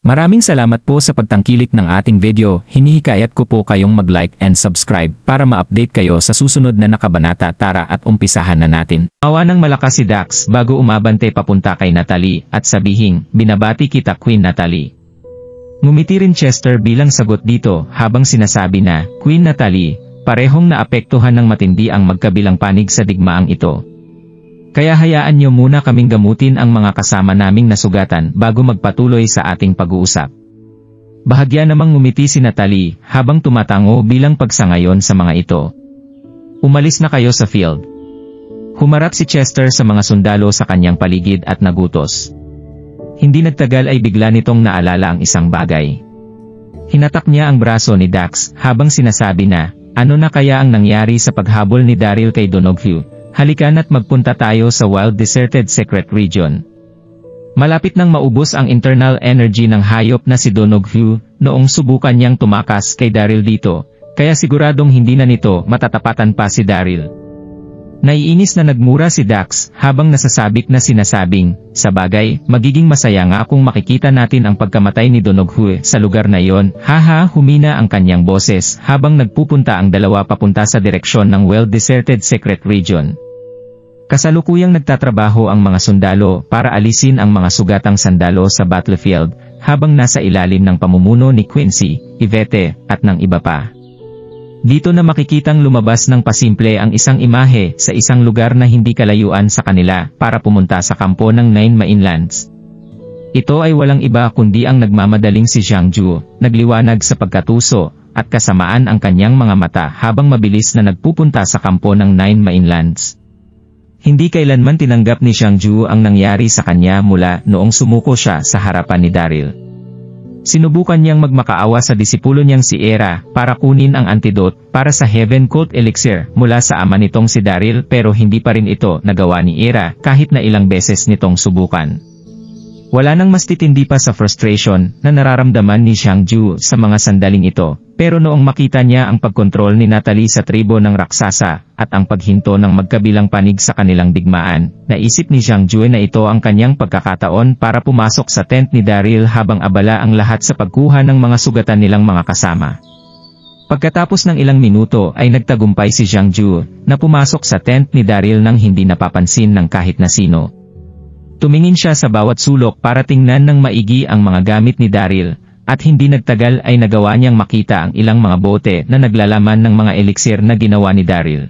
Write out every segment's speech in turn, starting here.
Maraming salamat po sa pagtangkilik ng ating video. Hinihikayat ko po kayong mag-like and subscribe para ma-update kayo sa susunod na nakabanata. Tara at umpisahan na natin. Awa ng malakas si Dax bago umabante papunta kay Natalie at sabihing, binabati kita Queen Natalie. Ngumiti rin Chester bilang sagot dito habang sinasabi na, Queen Natalie, parehong naapektuhan ng matindi ang magkabilang panig sa digmaang ito. Kaya hayaan niyo muna kaming gamutin ang mga kasama naming nasugatan bago magpatuloy sa ating pag-uusap. Bahagya namang ngumiti si Natalie habang tumatango bilang pagsangayon sa mga ito. Umalis na kayo sa field. Humarap si Chester sa mga sundalo sa kanyang paligid at nagutos. Hindi nagtagal ay bigla nitong naalala ang isang bagay. Hinatak niya ang braso ni Dax habang sinasabi na, ano na kaya ang nangyari sa paghabol ni Daryl kay Donogview? Halikan at magpunta tayo sa wild deserted secret region. Malapit nang maubos ang internal energy ng hayop na si Donogview noong subukan niyang tumakas kay Daryl dito, kaya siguradong hindi na nito matatapatan pa si Daryl. Naiinis na nagmura si Dax habang nasasabik na sinasabing, sa bagay, magiging masaya nga kung makikita natin ang pagkamatay ni Donogview sa lugar na yon. Haha, humina ang kanyang boses habang nagpupunta ang dalawa papunta sa direksyon ng wild deserted secret region. Kasalukuyang nagtatrabaho ang mga sundalo para alisin ang mga sugatang sandalo sa battlefield habang nasa ilalim ng pamumuno ni Quincy, Yvette, at ng iba pa. Dito na makikitang lumabas ng pasimple ang isang imahe sa isang lugar na hindi kalayuan sa kanila para pumunta sa kampo ng Nine Mainlands. Ito ay walang iba kundi ang nagmamadaling si Jiangju, nagliwanag sa pagkatuso at kasamaan ang kanyang mga mata habang mabilis na nagpupunta sa kampo ng Nine Mainlands. Hindi kailanman tinanggap ni Jiangju ang nangyari sa kanya mula noong sumuko siya sa harapan ni Daryl. Sinubukan niyang magmakaawa sa disipulo niyang si Era para kunin ang antidote para sa Heaven Cult Elixir mula sa ama nitong si Daryl pero hindi pa rin ito nagawa ni Era kahit na ilang beses nitong subukan. Wala nang mas titindi pa sa frustration na nararamdaman ni Jiangju sa mga sandaling ito, pero noong makita niya ang pagkontrol ni Natalie sa tribo ng raksasa at ang paghinto ng magkabilang panig sa kanilang digmaan, naisip ni Jiangju na ito ang kanyang pagkakataon para pumasok sa tent ni Daryl habang abala ang lahat sa pagkuha ng mga sugatan nilang mga kasama. Pagkatapos ng ilang minuto ay nagtagumpay si Jiangju na pumasok sa tent ni Daryl nang hindi napapansin ng kahit na sino. Tumingin siya sa bawat sulok para tingnan ng maigi ang mga gamit ni Daryl, at hindi nagtagal ay nagawa niyang makita ang ilang mga bote na naglalaman ng mga elixir na ginawa ni Daryl.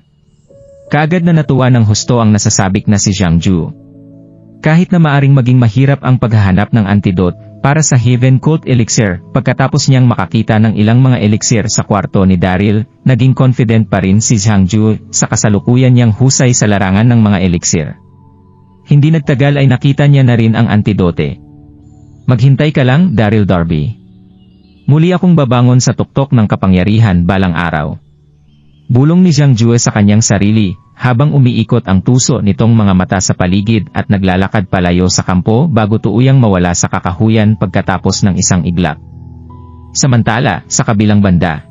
Kaagad na natuwa ng husto ang nasasabik na si Jiangju. Kahit na maaring maging mahirap ang paghahanap ng antidote para sa Heaven Cult Elixir, pagkatapos niyang makakita ng ilang mga elixir sa kwarto ni Daryl, naging confident pa rin si Jiangju sa kasalukuyan niyang husay sa larangan ng mga elixir. Hindi nagtagal ay nakita niya na rin ang antidote. Maghintay ka lang, Daryl Darby. Muli akong babangon sa tuktok ng kapangyarihan balang araw. Bulong ni Jiangju sa kanyang sarili, habang umiikot ang tuso nitong mga mata sa paligid at naglalakad palayo sa kampo bago tuuyang mawala sa kakahuyan pagkatapos ng isang iglap. Samantala, sa kabilang banda,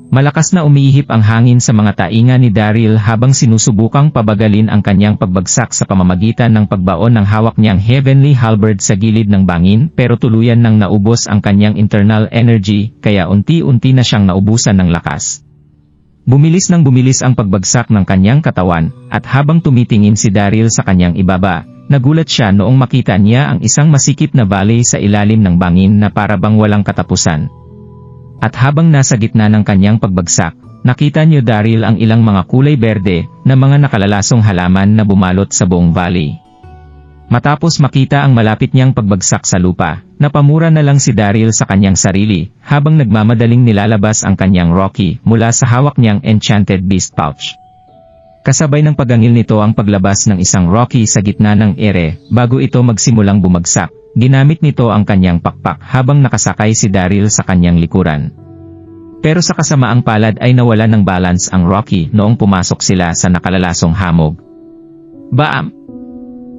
malakas na umiihip ang hangin sa mga tainga ni Daryl habang sinusubukang pabagalin ang kanyang pagbagsak sa pamamagitan ng pagbaon ng hawak niyang Heavenly Halberd sa gilid ng bangin pero tuluyan nang naubos ang kanyang internal energy kaya unti-unti na siyang naubusan ng lakas. Bumilis ang pagbagsak ng kanyang katawan at habang tumitingin si Daryl sa kanyang ibaba, nagulat siya noong makita niya ang isang masikip na valley sa ilalim ng bangin na para bang walang katapusan. At habang nasa gitna ng kanyang pagbagsak, nakita niyo Daryl ang ilang mga kulay berde na mga nakalalasong halaman na bumalot sa buong valley. Matapos makita ang malapit niyang pagbagsak sa lupa, napamura na lang si Daryl sa kanyang sarili habang nagmamadaling nilalabas ang kanyang Rocky mula sa hawak niyang Enchanted Beast Pouch. Kasabay ng pagangil nito ang paglabas ng isang Rocky sa gitna ng ere bago ito magsimulang bumagsak. Ginamit nito ang kanyang pakpak habang nakasakay si Daryl sa kanyang likuran. Pero sa kasamaang palad ay nawala ng balance ang Rocky noong pumasok sila sa nakalalasong hamog. Baam!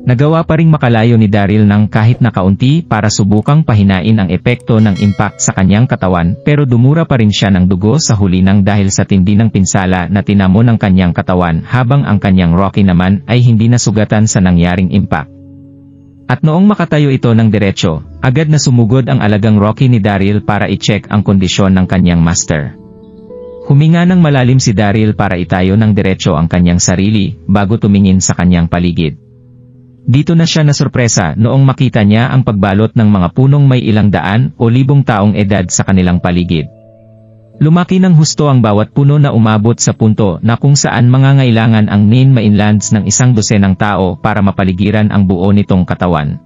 Nagawa pa ring makalayo ni Daryl ng kahit na kaunti para subukang pahinain ang epekto ng impact sa kanyang katawan pero dumura pa rin siya ng dugo sa huli nang dahil sa tindi ng pinsala na tinamo ng kanyang katawan habang ang kanyang Rocky naman ay hindi nasugatan sa nangyaring impact. At noong makatayo ito ng diretsyo, agad na sumugod ang alagang Rocky ni Daryl para i-check ang kondisyon ng kanyang master. Huminga ng malalim si Daryl para itayo ng diretsyo ang kanyang sarili, bago tumingin sa kanyang paligid. Dito na siya nasurpresa noong makita niya ang pagbalot ng mga punong may ilang daan o libong taong edad sa kanilang paligid. Lumaki ng husto ang bawat puno na umabot sa punto na kung saan mangangailangan ang mainlands ng 100 tao para mapaligiran ang buo nitong katawan.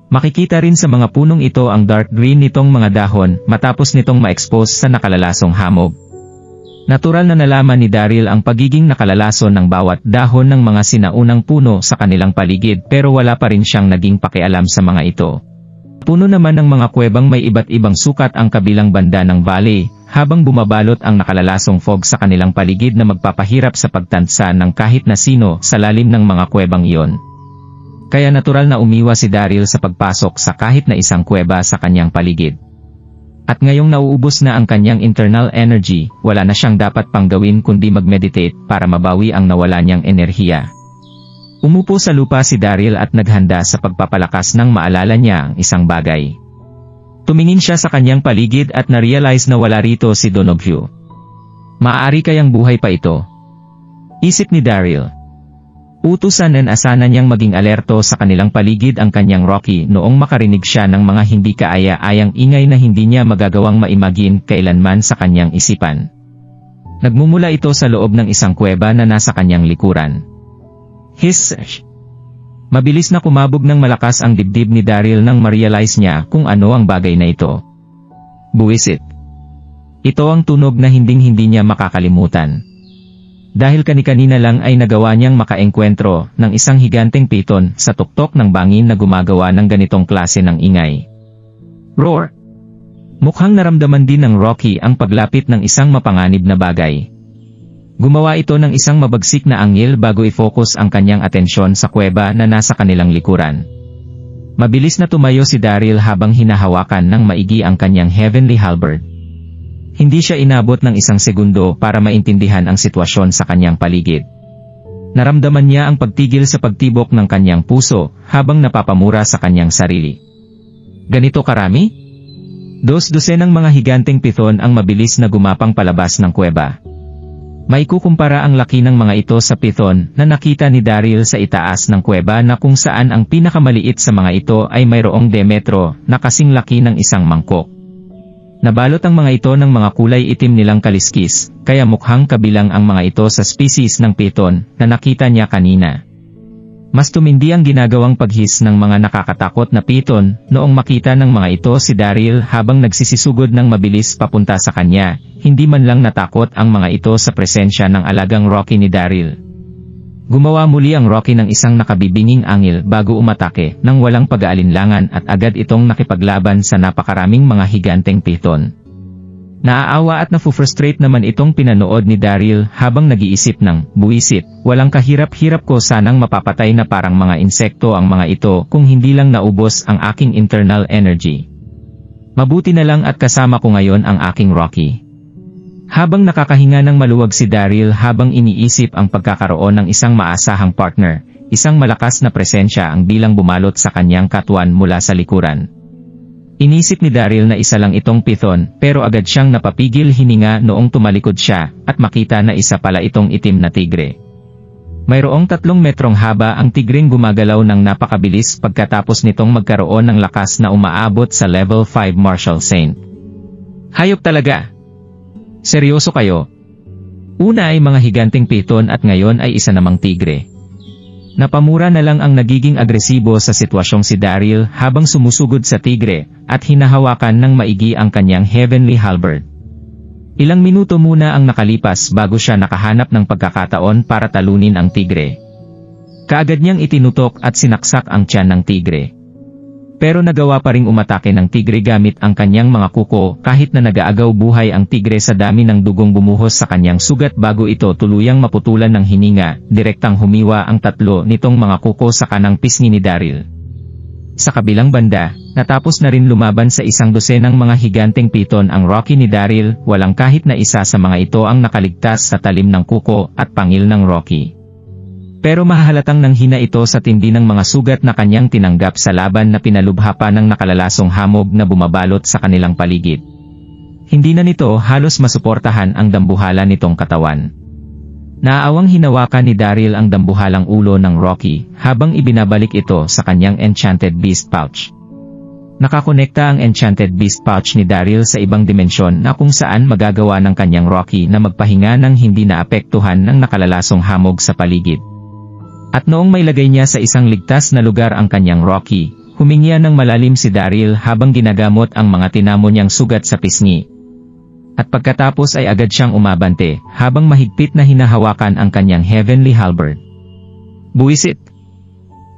Makikita rin sa mga punong ito ang dark green nitong mga dahon matapos nitong ma-expose sa nakalalasong hamog. Natural na nalaman ni Daryl ang pagiging nakalalason ng bawat dahon ng mga sinaunang puno sa kanilang paligid pero wala pa rin siyang naging pakialam sa mga ito. Puno naman ng mga kuwebang may iba't ibang sukat ang kabilang banda ng valley, habang bumabalot ang nakalalasong fog sa kanilang paligid na magpapahirap sa pagtansa ng kahit na sino sa lalim ng mga kuwebang iyon. Kaya natural na umiwas si Daryl sa pagpasok sa kahit na isang kuweba sa kanyang paligid. At ngayong nauubos na ang kanyang internal energy, wala na siyang dapat pang gawin kundi mag-meditate para mabawi ang nawala niyang enerhiya. Umupo sa lupa si Daryl at naghanda sa pagpapalakas nang maalala niya ang isang bagay. Tumingin siya sa kanyang paligid at na-realize na wala rito si Donoghue. Maaari kayang buhay pa ito? Isip ni Daryl. Utusan and asana niyang maging alerto sa kanilang paligid ang kanyang Rocky noong makarinig siya ng mga hindi kaaya-ayang ingay na hindi niya magagawang maimagine kailanman sa kanyang isipan. Nagmumula ito sa loob ng isang kuweba na nasa kanyang likuran. Mabilis na kumabog ng malakas ang dibdib ni Daryl nang ma-realize niya kung ano ang bagay na ito. Buwisit. Ito ang tunog na hinding-hindi niya makakalimutan. Dahil kani-kanina lang ay nagawa niyang makaengkwentro ng isang higanteng piton sa tuktok ng bangin na gumagawa ng ganitong klase ng ingay. Roar! Mukhang naramdaman din ng Rocky ang paglapit ng isang mapanganib na bagay. Gumawa ito ng isang mabagsik na anghel bago i-focus ang kanyang atensyon sa kuweba na nasa kanilang likuran. Mabilis na tumayo si Daryl habang hinahawakan ng maigi ang kanyang heavenly halberd. Hindi siya inabot ng isang segundo para maintindihan ang sitwasyon sa kanyang paligid. Naramdaman niya ang pagtigil sa pagtibok ng kanyang puso habang napapamura sa kanyang sarili. Ganito karami? 2 dosenang mga higanteng python ang mabilis na gumapang palabas ng kuweba. Maikukumpara ang laki ng mga ito sa python na nakita ni Daryl sa itaas ng kuweba na kung saan ang pinakamaliit sa mga ito ay mayroong diametro na kasing laki ng isang mangkok. Nabalot ang mga ito ng mga kulay itim nilang kaliskis, kaya mukhang kabilang ang mga ito sa species ng python na nakita niya kanina. Mas tumindi ang ginagawang paghis ng mga nakakatakot na python noong makita ng mga ito si Daryl habang nagsisisugod ng mabilis papunta sa kanya, hindi man lang natakot ang mga ito sa presensya ng alagang Rocky ni Daryl. Gumawa muli ang Rocky ng isang nakabibinging angel bago umatake nang walang pag-aalinlangan at agad itong nakipaglaban sa napakaraming mga higanteng python. Naaawa at nafu-frustrate naman itong pinanood ni Daryl habang nag-iisip ng, buwisit, walang kahirap-hirap ko sanang mapapatay na parang mga insekto ang mga ito kung hindi lang naubos ang aking internal energy. Mabuti na lang at kasama ko ngayon ang aking Rocky. Habang nakakahinga ng maluwag si Daryl habang iniisip ang pagkakaroon ng isang maasahang partner, isang malakas na presensya ang bilang bumalot sa kanyang katwan mula sa likuran. Inisip ni Daryl na isa lang itong python pero agad siyang napapigil hininga noong tumalikod siya at makita na isa pala itong itim na tigre. Mayroong 3 metrong haba ang tigreng gumagalaw ng napakabilis pagkatapos nitong magkaroon ng lakas na umaabot sa level 5 Martial Saint. Hayop talaga! Seryoso kayo? Una ay mga higanteng python at ngayon ay isa namang tigre. Napamura na lang ang nagiging agresibo sa sitwasyong si Daryl habang sumusugod sa tigre at hinahawakan ng maigi ang kanyang heavenly halberd. Ilang minuto muna ang nakalipas bago siya nakahanap ng pagkakataon para talunin ang tigre. Kaagad niyang itinutok at sinaksak ang tiyan ng tigre. Pero nagawa pa ring umatake ng tigre gamit ang kanyang mga kuko kahit na nagaagaw buhay ang tigre sa dami ng dugong bumuhos sa kanyang sugat bago ito tuluyang maputulan ng hininga, direktang humiwa ang 3 nitong mga kuko sa kanang pisngi ni Daryl. Sa kabilang banda, natapos na rin lumaban sa 100 mga higanteng python ang Rocky ni Daryl, walang kahit na isa sa mga ito ang nakaligtas sa talim ng kuko at pangil ng Rocky. Pero mahahalatang nanghina ito sa tindi ng mga sugat na kanyang tinanggap sa laban na pinalubha pa ng nakalalasong hamog na bumabalot sa kanilang paligid. Hindi na nito halos masuportahan ang dambuhala nitong katawan. Naaawang hinawakan ni Daryl ang dambuhalang ulo ng Rocky habang ibinabalik ito sa kanyang Enchanted Beast Pouch. Nakakonekta ang Enchanted Beast Pouch ni Daryl sa ibang dimensyon na kung saan magagawa ng kanyang Rocky na magpahinga ng hindi naapektuhan ng nakalalasong hamog sa paligid. At noong may lagay niya sa isang ligtas na lugar ang kanyang Rocky, humingi ng malalim si Daryl habang ginagamot ang mga tinamo niyang sugat sa pisngi. At pagkatapos ay agad siyang umabante habang mahigpit na hinahawakan ang kanyang Heavenly Halberd. Buwisit!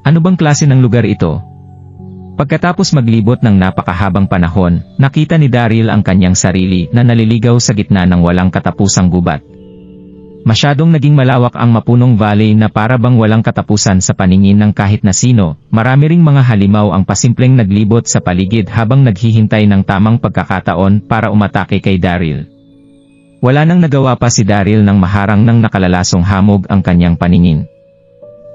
Ano bang klase ng lugar ito? Pagkatapos maglibot ng napakahabang panahon, nakita ni Daryl ang kanyang sarili na naliligaw sa gitna ng walang katapusang gubat. Masyadong naging malawak ang mapunong valley na para bang walang katapusan sa paningin ng kahit na sino. Marami ring mga halimaw ang pasimpleng naglibot sa paligid habang naghihintay ng tamang pagkakataon para umatake kay Daryl. Wala nang nagawa pa si Daryl nang maharang ng nakalalasong hamog ang kanyang paningin.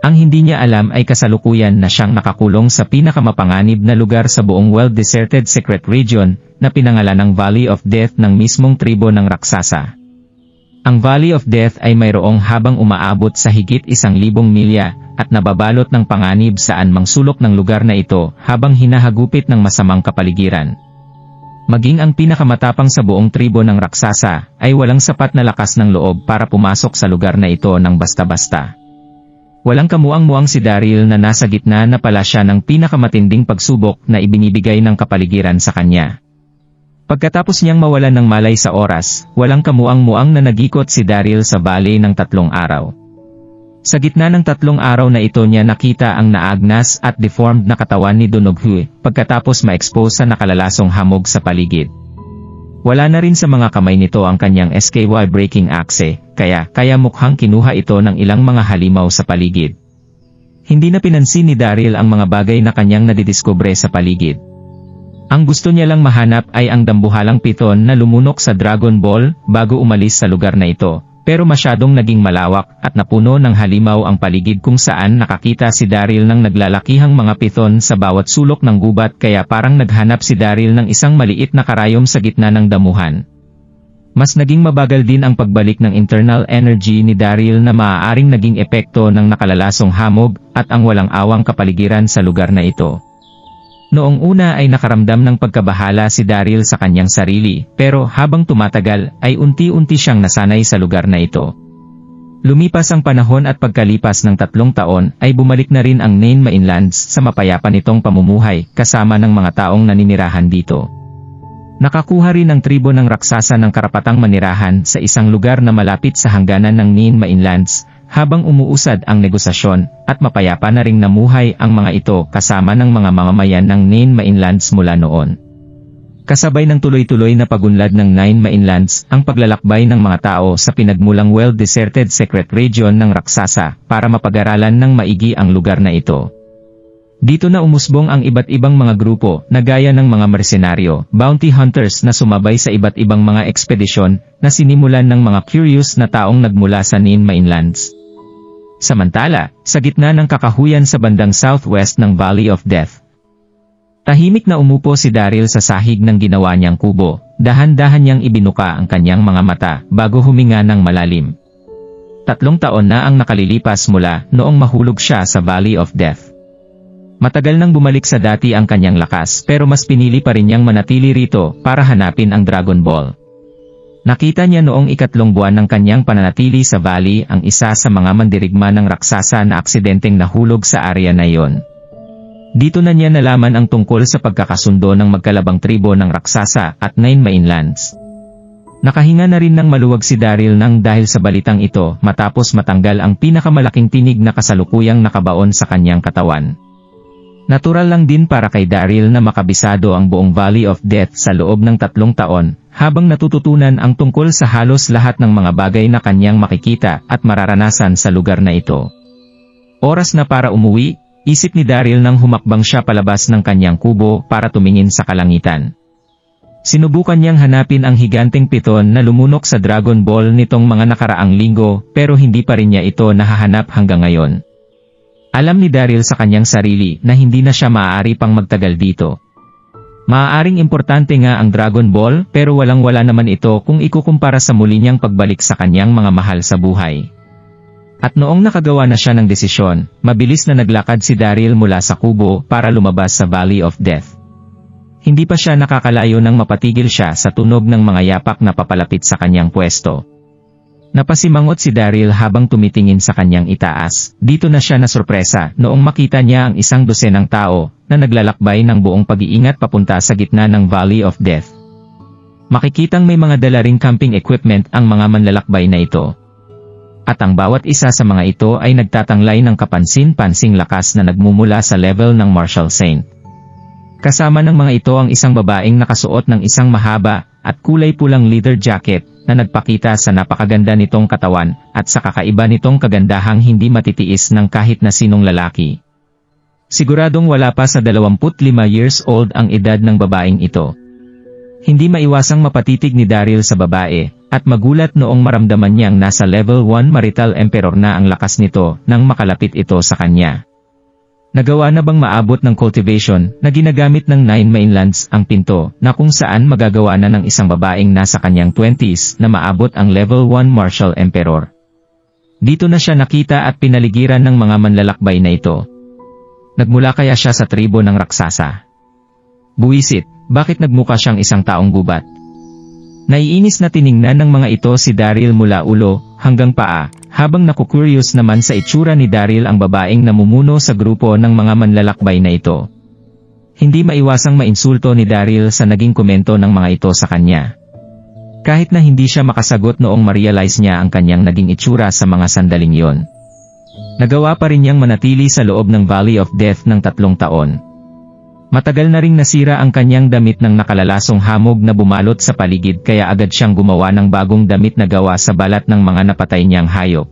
Ang hindi niya alam ay kasalukuyan na siyang nakakulong sa pinakamapanganib na lugar sa buong well-deserted secret region na pinangalan ng Valley of Death ng mismong tribo ng raksasa. Ang Valley of Death ay mayroong habang umaabot sa higit 1,000 milya at nababalot ng panganib saan mang sulok ng lugar na ito habang hinahagupit ng masamang kapaligiran. Maging ang pinakamatapang sa buong tribo ng raksasa ay walang sapat na lakas ng loob para pumasok sa lugar na ito ng basta-basta. Walang kamuang-muang si Daryl na nasa gitna na pala siya ng pinakamatinding pagsubok na ibinibigay ng kapaligiran sa kanya. Pagkatapos niyang mawalan ng malay sa oras, walang kamuang-muang na nagikot si Daryl sa valley ng 3 araw. Sa gitna ng 3 araw na ito niya nakita ang naagnas at deformed na katawan ni Donoghu, pagkatapos ma-expose sa nakalalasong hamog sa paligid. Wala na rin sa mga kamay nito ang kanyang SKY breaking axe, kaya mukhang kinuha ito ng ilang mga halimaw sa paligid. Hindi na pinansin ni Daryl ang mga bagay na kanyang nadidiskubre sa paligid. Ang gusto niya lang mahanap ay ang dambuhalang piton na lumunok sa Dragon Ball bago umalis sa lugar na ito, pero masyadong naging malawak at napuno ng halimaw ang paligid kung saan nakakita si Daryl ng naglalakihang mga piton sa bawat sulok ng gubat kaya parang naghanap si Daryl ng isang maliit na karayom sa gitna ng damuhan. Mas naging mabagal din ang pagbalik ng internal energy ni Daryl na maaaring naging epekto ng nakalalasong hamog at ang walang awang kapaligiran sa lugar na ito. Noong una ay nakaramdam ng pagkabahala si Daryl sa kanyang sarili, pero habang tumatagal ay unti-unti siyang nasanay sa lugar na ito. Lumipas ang panahon at pagkalipas ng 3 taon ay bumalik na rin ang Nain Mainlands sa mapayapa nitong pamumuhay kasama ng mga taong naninirahan dito. Nakakuha rin ang tribo ng raksasa ng karapatang manirahan sa isang lugar na malapit sa hangganan ng Nain Mainlands, habang umuusad ang negosasyon, at mapayapa na ring namuhay ang mga ito kasama ng mga mamamayan ng Nain Mainlands mula noon. Kasabay ng tuloy-tuloy na pagunlad ng Nain Mainlands, ang paglalakbay ng mga tao sa pinagmulang well-deserted secret region ng raksasa para mapag-aralan ng maigi ang lugar na ito. Dito na umusbong ang iba't ibang mga grupo na gaya ng mga mersenaryo, bounty hunters na sumabay sa iba't ibang mga ekspedisyon na sinimulan ng mga curious na taong nagmula sa Nain Mainlands. Samantala, sa gitna ng kakahuyan sa bandang southwest ng Valley of Death, tahimik na umupo si Daryl sa sahig ng ginawa niyang kubo, dahan-dahan niyang ibinuka ang kanyang mga mata bago huminga ng malalim. 3 taon na ang nakalilipas mula noong mahulog siya sa Valley of Death. Matagal nang bumalik sa dati ang kanyang lakas pero mas pinili pa rin niyang manatili rito para hanapin ang Dragon Ball. Nakita niya noong 3 buwan ng kanyang pananatili sa valley ang isa sa mga mandirigma ng raksasa na aksidenteng nahulog sa area na iyon. Dito na niya nalaman ang tungkol sa pagkakasundo ng magkalabang tribo ng raksasa at Nain Mainlands. Nakahinga na rin ng maluwag si Daryl nang dahil sa balitang ito matapos matanggal ang pinakamalaking tinig na kasalukuyang nakabaon sa kanyang katawan. Natural lang din para kay Daryl na makabisado ang buong Valley of Death sa loob ng 3 taon, habang natututunan ang tungkol sa halos lahat ng mga bagay na kanyang makikita at mararanasan sa lugar na ito. Oras na para umuwi, isip ni Daryl nang humakbang siya palabas ng kanyang kubo para tumingin sa kalangitan. Sinubukan niyang hanapin ang higanteng piton na lumunok sa Dragon Ball nitong mga nakaraang linggo pero hindi pa rin niya ito nahahanap hanggang ngayon. Alam ni Daryl sa kanyang sarili na hindi na siya maaari pang magtagal dito. Maaaring importante nga ang Dragon Ball pero walang-wala naman ito kung ikukumpara sa muli niyang pagbalik sa kanyang mga mahal sa buhay. At noong nakagawa na siya ng desisyon, mabilis na naglakad si Daryl mula sa kubo para lumabas sa Valley of Death. Hindi pa siya nakakalayo nang mapatigil siya sa tunog ng mga yapak na papalapit sa kanyang pwesto. Napasimangot si Daryl habang tumitingin sa kanyang itaas. Dito na siya nasurpresa noong makita niya ang isang dosenang tao na naglalakbay ng buong pag-iingat papunta sa gitna ng Valley of Death. Makikitang may mga dala ring camping equipment ang mga manlalakbay na ito. At ang bawat isa sa mga ito ay nagtatanglay ng kapansin-pansing lakas na nagmumula sa level ng Martial Saint. Kasama ng mga ito ang isang babaeng nakasuot ng isang mahaba at kulay pulang leather jacket na nagpakita sa napakaganda nitong katawan at sa kakaiba nitong kagandahang hindi matitiis ng kahit na sinong lalaki. Siguradong wala pa sa 25 years old ang edad ng babaeng ito. Hindi maiwasang mapatitig ni Daryl sa babae at magulat noong maramdaman niyang nasa level 1 marital emperor na ang lakas nito nang makalapit ito sa kanya. Nagawa na bang maabot ng cultivation na ginagamit ng Nine Mainlands ang pinto na kung saan magagawa na ng isang babaeng nasa kanyang 20s na maabot ang level 1 Martial Emperor? Dito na siya nakita at pinaligiran ng mga manlalakbay na ito. Nagmula kaya siya sa tribo ng raksasa? Buwisit, bakit nagmukha siyang isang taong gubat? Naiinis na tiningnan ng mga ito si Daryl mula ulo hanggang paa, habang nakukuryos naman sa itsura ni Daryl ang babaeng namumuno sa grupo ng mga manlalakbay na ito. Hindi maiwasang mainsulto ni Daryl sa naging komento ng mga ito sa kanya. Kahit na hindi siya makasagot noong ma-realize niya ang kanyang naging itsura sa mga sandaling yon. Nagawa pa rin niyang manatili sa loob ng Valley of Death ng 3 taon. Matagal na ring nasira ang kanyang damit ng nakalalasong hamog na bumalot sa paligid kaya agad siyang gumawa ng bagong damit na gawa sa balat ng mga napatay niyang hayop.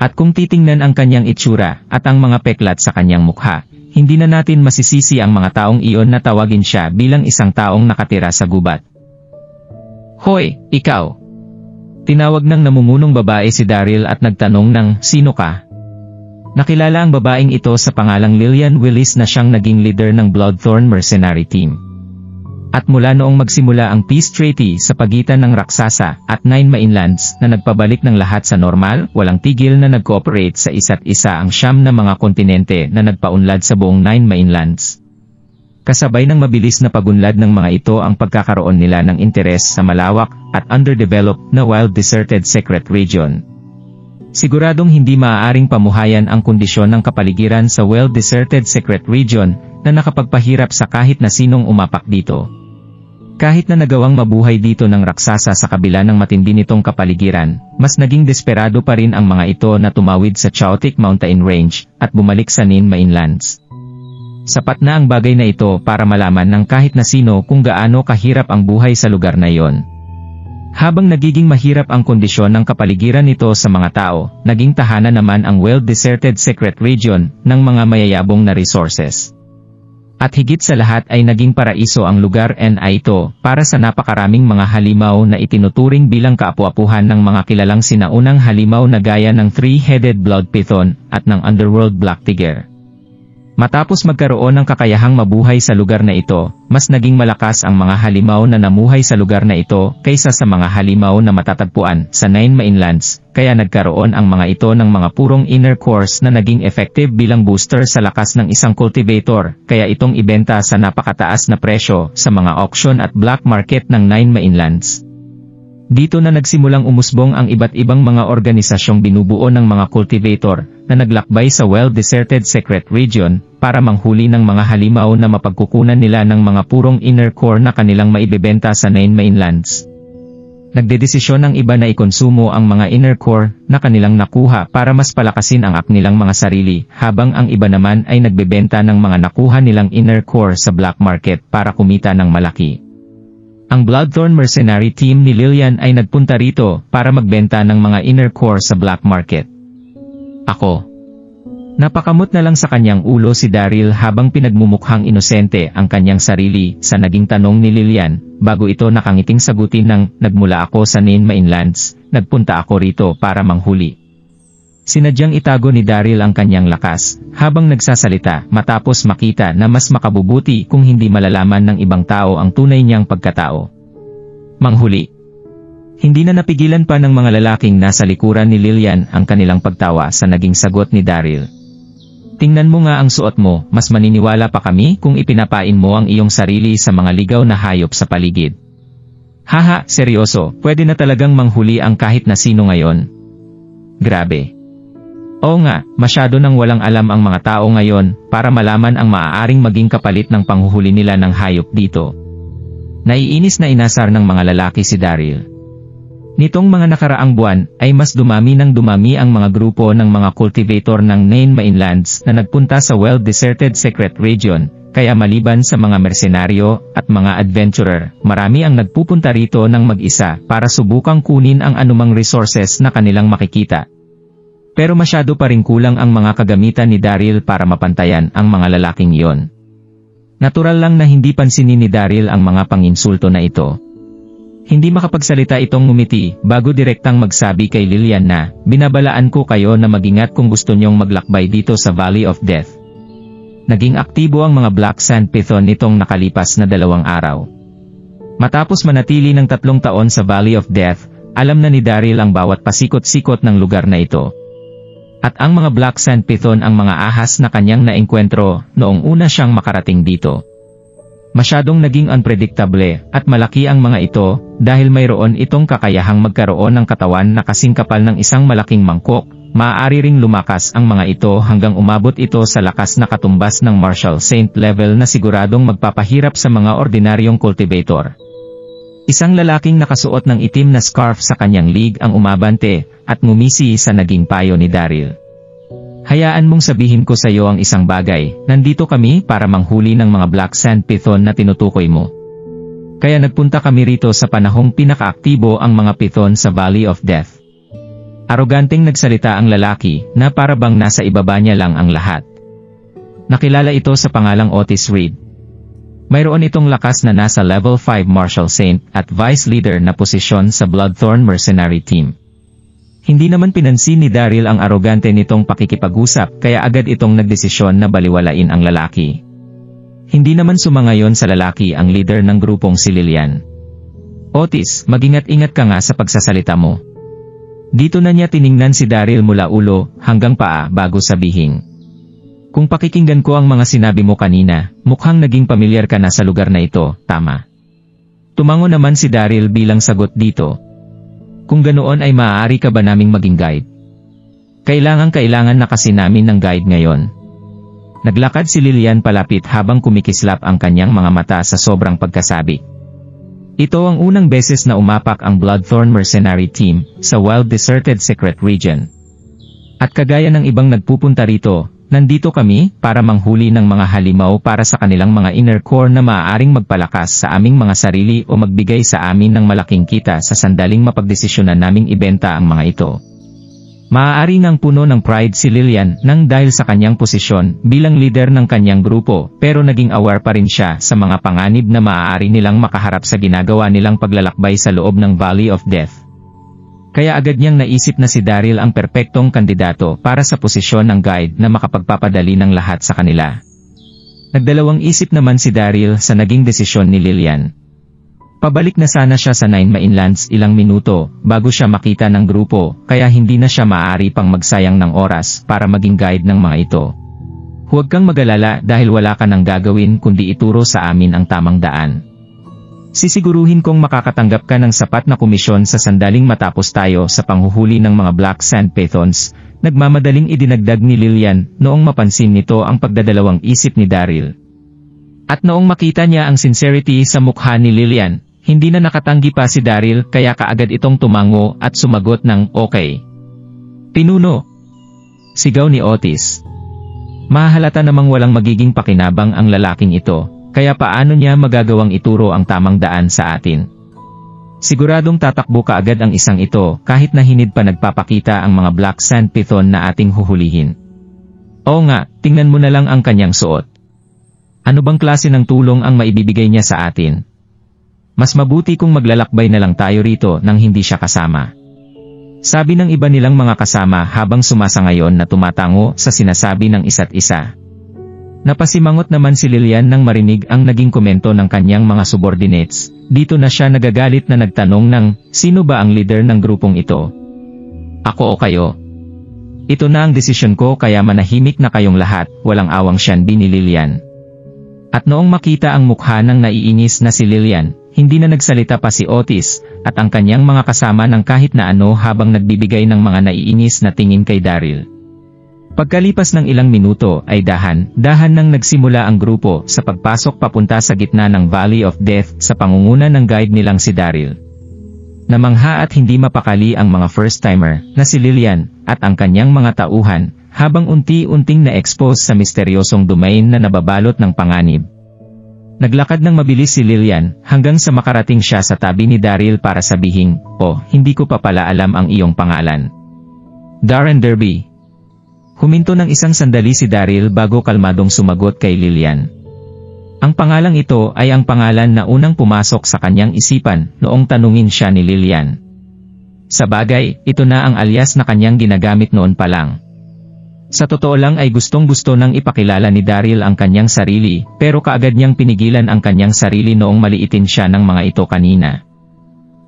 At kung titingnan ang kanyang itsura at ang mga peklat sa kanyang mukha, hindi na natin masisisi ang mga taong iyon na tawagin siya bilang isang taong nakatira sa gubat. Hoy, ikaw! Tinawag ng namumunong babae si Daryl at nagtanong ng, sino ka? Nakilala ang babaeng ito sa pangalang Lillian Willis na siyang naging leader ng Bloodthorn Mercenary Team. At mula noong magsimula ang Peace Treaty sa pagitan ng raksasa at Nine Mainlands na nagpabalik ng lahat sa normal, walang tigil na nag-cooperate sa isa't isa ang 9 na mga kontinente na nagpaunlad sa buong Nine Mainlands. Kasabay ng mabilis na pagunlad ng mga ito ang pagkakaroon nila ng interes sa malawak at underdeveloped na wild deserted secret region. Siguradong hindi maaaring pamuhayan ang kondisyon ng kapaligiran sa well-deserted secret region na nakapagpahirap sa kahit na sinong umapak dito. Kahit na nagawang mabuhay dito ng raksasa sa kabila ng matindi nitong kapaligiran, mas naging desperado pa rin ang mga ito na tumawid sa Chaotic Mountain Range at bumalik sa Nine Mainlands. Sapat na ang bagay na ito para malaman ng kahit na sino kung gaano kahirap ang buhay sa lugar na iyon. Habang nagiging mahirap ang kondisyon ng kapaligiran nito sa mga tao, naging tahanan naman ang well-deserted secret region ng mga mayayabong na resources. At higit sa lahat ay naging paraiso ang lugar na ito para sa napakaraming mga halimaw na itinuturing bilang kaapu-apuhan ng mga kilalang sinaunang halimaw na gaya ng Three-Headed Blood Python at ng Underworld Black Tiger. Matapos magkaroon ng kakayahang mabuhay sa lugar na ito, mas naging malakas ang mga halimaw na namuhay sa lugar na ito kaysa sa mga halimaw na matatagpuan sa Nine Mainlands, kaya nagkaroon ang mga ito ng mga purong inner cores na naging effective bilang booster sa lakas ng isang cultivator, kaya itong ibenta sa napakataas na presyo sa mga auction at black market ng Nine Mainlands. Dito na nagsimulang umusbong ang iba't ibang mga organisasyong binubuo ng mga cultivator na naglakbay sa well-deserted secret region para manghuli ng mga halimaw na mapagkukunan nila ng mga purong inner core na kanilang maibebenta sa Nine Mainlands. Nagdedesisyon ang iba na ikonsumo ang mga inner core na kanilang nakuha para mas palakasin ang nilang mga sarili, habang ang iba naman ay nagbebenta ng mga nakuha nilang inner core sa black market para kumita ng malaki. Ang Bloodthorn Mercenary Team ni Lillian ay nagpunta rito para magbenta ng mga inner core sa black market. Ako. Napakamot na lang sa kanyang ulo si Daryl habang pinagmumukhang inosente ang kanyang sarili sa naging tanong ni Lillian, bago ito nakangiting sagutin ng, nagmula ako sa Nain Mainlands, nagpunta ako rito para manghuli. Sinadyang itago ni Daryl ang kanyang lakas, habang nagsasalita matapos makita na mas makabubuti kung hindi malalaman ng ibang tao ang tunay niyang pagkatao. Manghuli. Hindi na napigilan pa ng mga lalaking nasa likuran ni Lillian ang kanilang pagtawa sa naging sagot ni Daryl. Tingnan mo nga ang suot mo, mas maniniwala pa kami kung ipinapain mo ang iyong sarili sa mga ligaw na hayop sa paligid. Haha, seryoso, pwede na talagang manghuli ang kahit na sino ngayon. Grabe. Oo nga, masyado nang walang alam ang mga tao ngayon para malaman ang maaaring maging kapalit ng panghuhuli nila ng hayop dito. Naiinis na inasar ng mga lalaki si Daryl. Nitong mga nakaraang buwan ay mas dumami ang mga grupo ng mga cultivator ng Nain Mainlands na nagpunta sa well-deserted secret region, kaya maliban sa mga mersenaryo at mga adventurer, marami ang nagpupunta rito ng mag-isa para subukang kunin ang anumang resources na kanilang makikita. Pero masyado pa rin kulang ang mga kagamitan ni Daryl para mapantayan ang mga lalaking iyon. Natural lang na hindi pansinin ni Daryl ang mga panginsulto na ito. Hindi makapagsalita itong ngumiti bago direktang magsabi kay Lillian na, binabalaan ko kayo na mag-ingat kung gusto niyong maglakbay dito sa Valley of Death. Naging aktibo ang mga Black Sand Python nitong nakalipas na 2 araw. Matapos manatili ng 3 taon sa Valley of Death, alam na ni Daryl ang bawat pasikot-sikot ng lugar na ito. At ang mga Black Sand Python ang mga ahas na kanyang naengkwentro noong una siyang makarating dito. Masyadong naging unpredictable at malaki ang mga ito dahil mayroon itong kakayahang magkaroon ng katawan na kasing kapal ng isang malaking mangkok. Maaari ring lumakas ang mga ito hanggang umabot ito sa lakas na katumbas ng Marshall Saint level na siguradong magpapahirap sa mga ordinaryong cultivator. Isang lalaking nakasuot ng itim na scarf sa kanyang lig ang umabante at ngumisi sa naging payo ni Daryl. Hayaan mong sabihin ko sa iyo ang isang bagay, nandito kami para manghuli ng mga Black Sand Python na tinutukoy mo. Kaya nagpunta kami rito sa panahong pinakaaktibo ang mga Python sa Valley of Death. Aroganteng nagsalita ang lalaki na para bang nasa ibaba niya lang ang lahat. Nakilala ito sa pangalang Otis Reed. Mayroon itong lakas na nasa level 5 Marshall Saint at Vice Leader na posisyon sa Bloodthorn Mercenary Team. Hindi naman pinansin ni Daryl ang arogante nitong pakikipag-usap kaya agad itong nagdesisyon na baliwalain ang lalaki. Hindi naman sumangayon sa lalaki ang leader ng grupong si Lillian. Otis, mag-ingat-ingat ka nga sa pagsasalita mo. Dito na niya tiningnan si Daryl mula ulo hanggang paa bago sabihin. Kung pakikinggan ko ang mga sinabi mo kanina, mukhang naging pamilyar ka na sa lugar na ito, tama? Tumango naman si Daryl bilang sagot dito. Kung ganoon ay maaari ka ba naming maging guide? Kailangan na kasi namin ng guide ngayon. Naglakad si Lillian palapit habang kumikislap ang kanyang mga mata sa sobrang pagkasabi. Ito ang unang beses na umapak ang Bloodthorn Mercenary Team sa wild-deserted secret region. At kagaya ng ibang nagpupunta rito, nandito kami para manghuli ng mga halimaw para sa kanilang mga inner core na maaaring magpalakas sa aming mga sarili o magbigay sa amin ng malaking kita sa sandaling mapagdesisyonan naming ibenta ang mga ito. Maaari ngang puno ng pride si Lillian nang dahil sa kanyang posisyon bilang leader ng kanyang grupo pero naging aware pa rin siya sa mga panganib na maaari nilang makaharap sa ginagawa nilang paglalakbay sa loob ng Valley of Death. Kaya agad niyang naisip na si Daryl ang perpektong kandidato para sa posisyon ng guide na makapagpapadali ng lahat sa kanila. Nagdalawang isip naman si Daryl sa naging desisyon ni Lillian. Pabalik na sana siya sa Nain Mainlands ilang minuto bago siya makita ng grupo kaya hindi na siya maaari pang magsayang ng oras para maging guide ng mga ito. Huwag kang mag-alala dahil wala ka nang gagawin kundi ituro sa amin ang tamang daan. Sisiguruhin kong makakatanggap ka ng sapat na komisyon sa sandaling matapos tayo sa panghuhuli ng mga Black Sand Pythons, nagmamadaling idinagdag ni Lillian noong mapansin nito ang pagdadalawang isip ni Daryl. At noong makita niya ang sincerity sa mukha ni Lillian, hindi na nakatanggi pa si Daryl kaya kaagad itong tumango at sumagot ng okay. Pinuno! Sigaw ni Otis. Mahalata namang walang magiging pakinabang ang lalaking ito. Kaya paano niya magagawang ituro ang tamang daan sa atin? Siguradong tatakbo kaagad ang isang ito kahit na hinid pa nagpapakita ang mga Black Sand Python na ating huhulihin. Oo nga, tingnan mo na lang ang kanyang suot. Ano bang klase ng tulong ang maibibigay niya sa atin? Mas mabuti kung maglalakbay na lang tayo rito nang hindi siya kasama. Sabi ng iba nilang mga kasama habang sumasangayon na tumatango sa sinasabi ng isa't isa. Napasimangot naman si Lilian nang marinig ang naging komento ng kanyang mga subordinates. Dito na siya nagagalit na nagtanong ng, sino ba ang leader ng grupong ito? Ako o kayo? Ito na ang desisyon ko kaya manahimik na kayong lahat, walang awang siyanbi ni Lilian. At noong makita ang mukha ng naiinis na si Lilian, hindi na nagsalita pa si Otis, at ang kanyang mga kasama ng kahit na ano habang nagbibigay ng mga naiinis na tingin kay Daryl. Pagkalipas ng ilang minuto ay dahan-dahan nang nagsimula ang grupo sa pagpasok papunta sa gitna ng Valley of Death sa pangunguna ng guide nilang si Daryl. Namangha at hindi mapakali ang mga first-timer na si Lilian at ang kanyang mga tauhan habang unti-unting na-expose sa misteryosong domain na nababalot ng panganib. Naglakad ng mabilis si Lilian hanggang sa makarating siya sa tabi ni Daryl para sabihing, "Oh, hindi ko pa pala alam ang iyong pangalan." Darren Derby. Huminto ng isang sandali si Daryl bago kalmadong sumagot kay Lilian. Ang pangalang ito ay ang pangalan na unang pumasok sa kanyang isipan noong tanungin siya ni Lilian. Sa bagay, ito na ang alias na kanyang ginagamit noon pa lang. Sa totoo lang ay gustong-gusto nang ipakilala ni Daryl ang kanyang sarili, pero kaagad niyang pinigilan ang kanyang sarili noong maliitin siya ng mga ito kanina.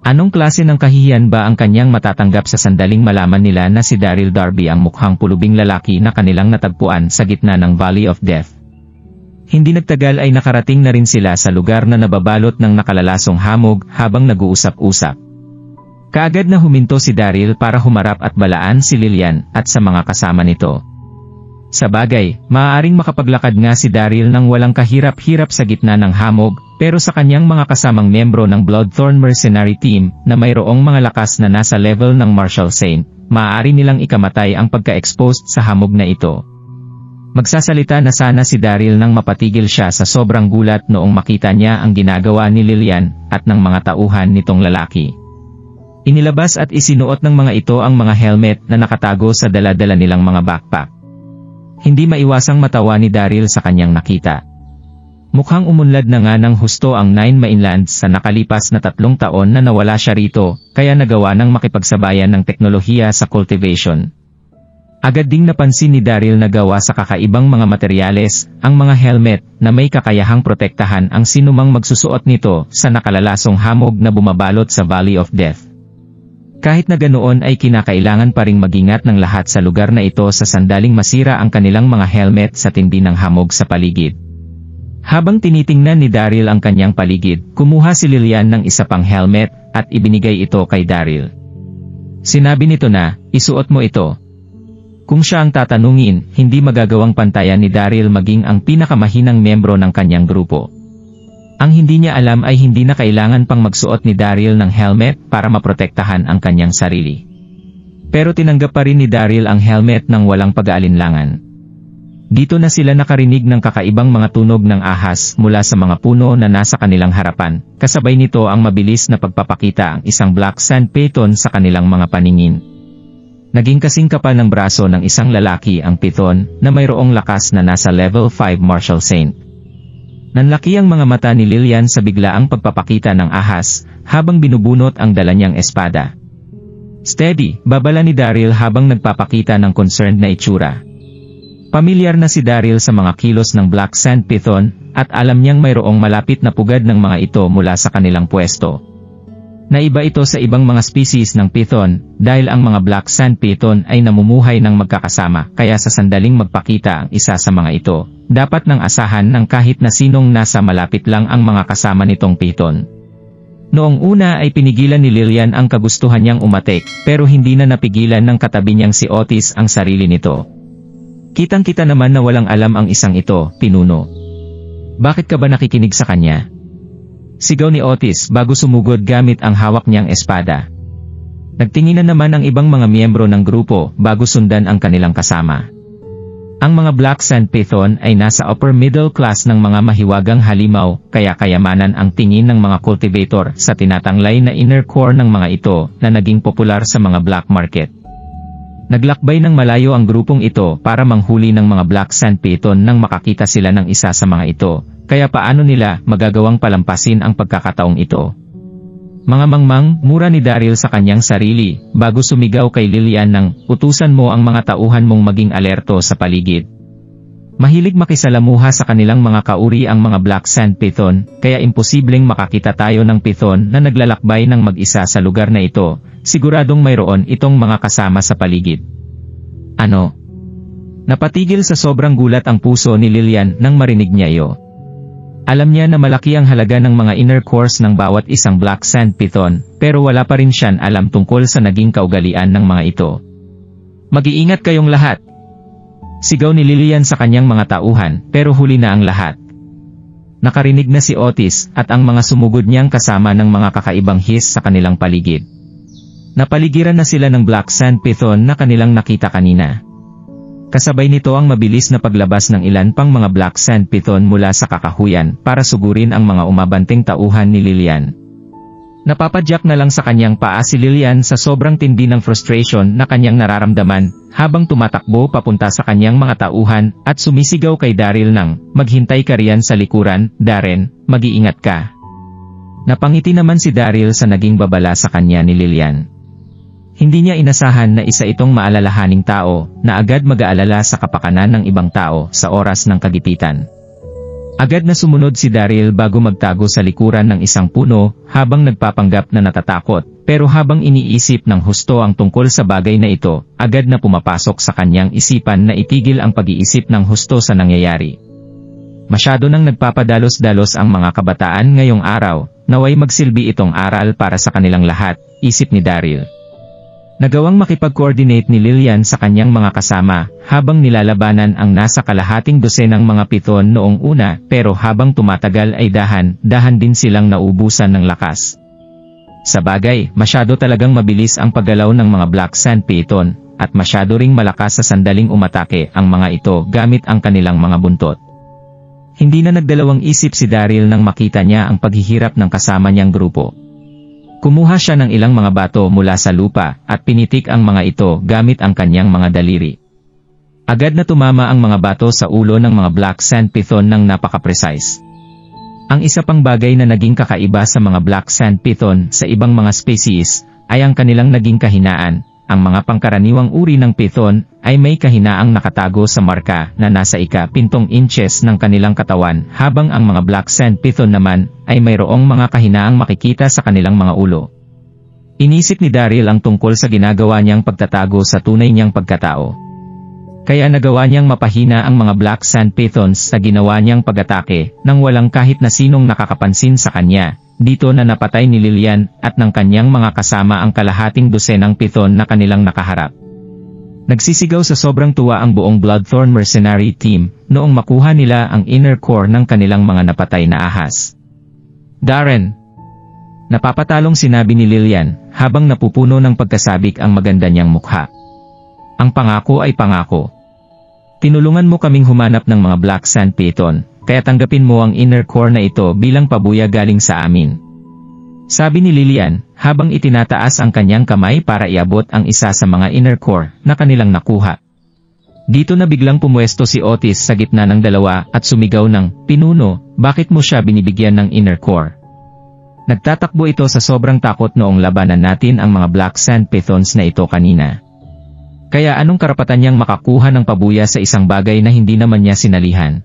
Anong klase ng kahihiyan ba ang kanyang matatanggap sa sandaling malaman nila na si Daryl Darby ang mukhang pulubing lalaki na kanilang natagpuan sa gitna ng Valley of Death? Hindi nagtagal ay nakarating na rin sila sa lugar na nababalot ng nakalalasong hamog habang nag-uusap-usap. Kaagad na huminto si Daryl para humarap at balaan si Lilian at sa mga kasama nito. Sa bagay, maaaring makapaglakad nga si Daryl nang walang kahirap-hirap sa gitna ng hamog, pero sa kanyang mga kasamang membro ng Bloodthorn Mercenary Team na mayroong mga lakas na nasa level ng Marshal Saint, maaari nilang ikamatay ang pagka-exposed sa hamog na ito. Magsasalita na sana si Daryl nang mapatigil siya sa sobrang gulat noong makita niya ang ginagawa ni Lilian at ng mga tauhan nitong lalaki. Inilabas at isinuot ng mga ito ang mga helmet na nakatago sa dala-dala nilang mga backpack. Hindi maiwasang matawa ni Daryl sa kanyang nakita. Mukhang umunlad na nga ng husto ang Nine Mainlands sa nakalipas na 3 taon na nawala siya rito, kaya nagawa ng makipagsabayan ng teknolohiya sa cultivation. Agad ding napansin ni Daryl na gawa sa kakaibang mga materyales, ang mga helmet na may kakayahang protektahan ang sinumang magsusuot nito sa nakalalasong hamog na bumabalot sa Valley of Death. Kahit na ganoon ay kinakailangan pa ring magingat ng lahat sa lugar na ito sa sandaling masira ang kanilang mga helmet sa tindi ng hamog sa paligid. Habang tinitingnan ni Daryl ang kanyang paligid, kumuha si Lilian ng isa pang helmet at ibinigay ito kay Daryl. Sinabi nito na, "Isuot mo ito." Kung siya ang tatanungin, hindi magagawang pantayan ni Daryl maging ang pinakamahinang membro ng kanyang grupo. Ang hindi niya alam ay hindi na kailangan pang magsuot ni Daryl ng helmet para maprotektahan ang kanyang sarili. Pero tinanggap pa rin ni Daryl ang helmet ng walang pag-aalinlangan. Dito na sila nakarinig ng kakaibang mga tunog ng ahas mula sa mga puno na nasa kanilang harapan, kasabay nito ang mabilis na pagpapakita ang isang black sand python sa kanilang mga paningin. Naging kasing kapal ng braso ng isang lalaki ang python na mayroong lakas na nasa level 5 Marshal Saint. Nanlaki ang mga mata ni Lilian sa biglaang pagpapakita ng ahas, habang binubunot ang dala niyang espada. "Steady," babala ni Daryl habang nagpapakita ng concerned na itsura. Pamilyar na si Daryl sa mga kilos ng Black Sand Python, at alam niyang mayroong malapit na pugad ng mga ito mula sa kanilang pwesto. Naiba ito sa ibang mga species ng python, dahil ang mga Black Sand Python ay namumuhay ng magkakasama, kaya sa sandaling magpakita ang isa sa mga ito, dapat nang asahan ng kahit na sinong nasa malapit lang ang mga kasama nitong python. Noong una ay pinigilan ni Lilian ang kagustuhan niyang umatek, pero hindi na napigilan ng katabi niyang si Otis ang sarili nito. Kitang-kita naman na walang alam ang isang ito, pinuno. "Bakit ka ba nakikinig sa kanya?" Sigaw ni Otis bago sumugod gamit ang hawak niyang espada. Nagtinginan naman ang ibang mga miyembro ng grupo bago sundan ang kanilang kasama. Ang mga Black Sand Python ay nasa upper middle class ng mga mahiwagang halimaw, kaya kayamanan ang tingin ng mga cultivator sa tinatanglay na inner core ng mga ito na naging popular sa mga black market. Naglakbay ng malayo ang grupong ito para manghuli ng mga Black Sand Python nang makakita sila ng isa sa mga ito, kaya paano nila magagawang palampasin ang pagkakataong ito? Mga mangmang, mura ni Daryl sa kanyang sarili, bago sumigaw kay Lillian ng, utusan mo ang mga tauhan mong maging alerto sa paligid. Mahilig makisalamuha sa kanilang mga kauri ang mga Black Sand Python, kaya imposibleng makakita tayo ng python na naglalakbay ng mag-isa sa lugar na ito, siguradong mayroon itong mga kasama sa paligid. Ano? Napatigil sa sobrang gulat ang puso ni Lillian nang marinig niya iyo. Alam niya na malaki ang halaga ng mga inner cores ng bawat isang Black Sand Python, pero wala pa rin siyang alam tungkol sa naging kaugalian ng mga ito. Mag-iingat kayong lahat! Sigaw ni Lillian sa kanyang mga tauhan, pero huli na ang lahat. Nakarinig na si Otis at ang mga sumugod niyang kasama ng mga kakaibang hiss sa kanilang paligid. Napaligiran na sila ng Black Sand Python na kanilang nakita kanina. Kasabay nito ang mabilis na paglabas ng ilan pang mga Black Sand Python mula sa kakahuyan para sugurin ang mga umabanteng tauhan ni Lillian. Napapadyak na lang sa kanyang paa si Lillian sa sobrang tindi ng frustration na kanyang nararamdaman, habang tumatakbo papunta sa kanyang mga tauhan at sumisigaw kay Daryl ng, maghintay ka riyan sa likuran, Darren, mag-iingat ka. Napangiti naman si Daryl sa naging babala sa kanya ni Lillian. Hindi niya inasahan na isa itong maalalahaning tao na agad mag-aalala sa kapakanan ng ibang tao sa oras ng kagipitan. Agad na sumunod si Daryl bago magtago sa likuran ng isang puno habang nagpapanggap na natatakot, pero habang iniisip ng husto ang tungkol sa bagay na ito, agad na pumapasok sa kanyang isipan na itigil ang pag-iisip ng husto sa nangyayari. Masyado nang nagpapadalos-dalos ang mga kabataan ngayong araw, naway magsilbi itong aral para sa kanilang lahat, isip ni Daryl. Nagawang makipag-coordinate ni Lillian sa kanyang mga kasama, habang nilalabanan ang nasa kalahating dosenang mga python noong una, pero habang tumatagal ay dahan-dahan din silang naubusan ng lakas. Sa bagay, masyado talagang mabilis ang paggalaw ng mga Black Sand Python, at masyado ring malakas sa sandaling umatake ang mga ito gamit ang kanilang mga buntot. Hindi na nagdalawang isip si Daryl nang makita niya ang paghihirap ng kasama niyang grupo. Kumuha siya ng ilang mga bato mula sa lupa at pinitik ang mga ito gamit ang kanyang mga daliri. Agad na tumama ang mga bato sa ulo ng mga Black Sand Python ng napaka-precise. Ang isa pang bagay na naging kakaiba sa mga Black Sand Python sa ibang mga species ay ang kanilang naging kahinaan. Ang mga pangkaraniwang uri ng python ay may kahinaang nakatago sa marka na nasa ika-7 inches ng kanilang katawan, habang ang mga Black Sand Python naman ay mayroong mga kahinaang makikita sa kanilang mga ulo. Inisip ni Daryl ang tungkol sa ginagawa niyang pagtatago sa tunay niyang pagkatao. Kaya nagawa niyang mapahina ang mga Black Sand Pythons sa ginawa niyang pag-atake nang walang kahit na sinong nakakapansin sa kanya. Dito na napatay ni Lillian at ng kanyang mga kasama ang kalahating dosenang python na kanilang nakaharap. Nagsisigaw sa sobrang tuwa ang buong Bloodthorn mercenary team noong makuha nila ang inner core ng kanilang mga napatay na ahas. Darren! Napapatalong sinabi ni Lillian habang napupuno ng pagkasabik ang maganda niyang mukha. Ang pangako ay pangako. Tinulungan mo kaming humanap ng mga Black Sand Python, kaya tanggapin mo ang inner core na ito bilang pabuya galing sa amin. Sabi ni Lillian, habang itinataas ang kanyang kamay para iabot ang isa sa mga inner core na kanilang nakuha. Dito na biglang pumuesto si Otis sa gitna ng dalawa at sumigaw ng, "Pinuno, bakit mo siya binibigyan ng inner core?" Nagtatakbo ito sa sobrang takot noong labanan natin ang mga Black Sand Pythons na ito kanina. Kaya anong karapatan niyang makakuha ng pabuya sa isang bagay na hindi naman niya sinalihan?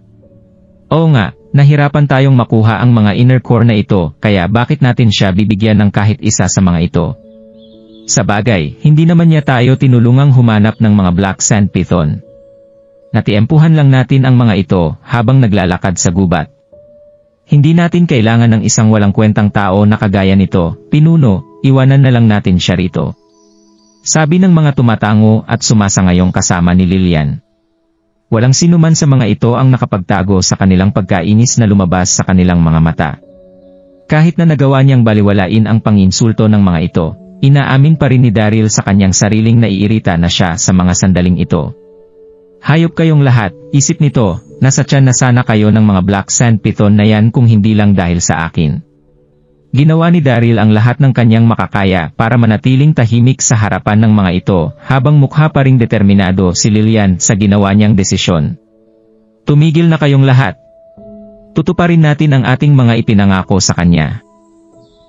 Oo nga, nahirapan tayong makuha ang mga inner core na ito, kaya bakit natin siya bibigyan ng kahit isa sa mga ito? Sa bagay, hindi naman niya tayo tinulungang humanap ng mga Black Sand Python. Natiempuhan lang natin ang mga ito habang naglalakad sa gubat. Hindi natin kailangan ng isang walang kwentang tao na kagaya nito, Pinuno, iwanan na lang natin siya rito. Sabi ng mga tumatango at sumasangayong kasama ni Lillian. Walang sinuman sa mga ito ang nakapagtago sa kanilang pagkainis na lumabas sa kanilang mga mata. Kahit na nagawa niyang baliwalain ang panginsulto ng mga ito, inaamin pa rin ni Daryl sa kanyang sariling naiirita na siya sa mga sandaling ito. Hayop kayong lahat, isip nito, nasa tiyan na sana kayo ng mga Black Sand Python na yan kung hindi lang dahil sa akin. Ginawa ni Daryl ang lahat ng kanyang makakaya para manatiling tahimik sa harapan ng mga ito, habang mukha pa ring determinado si Lillian sa ginawa niyang desisyon. Tumigil na kayong lahat. Tutuparin natin ang ating mga ipinangako sa kanya.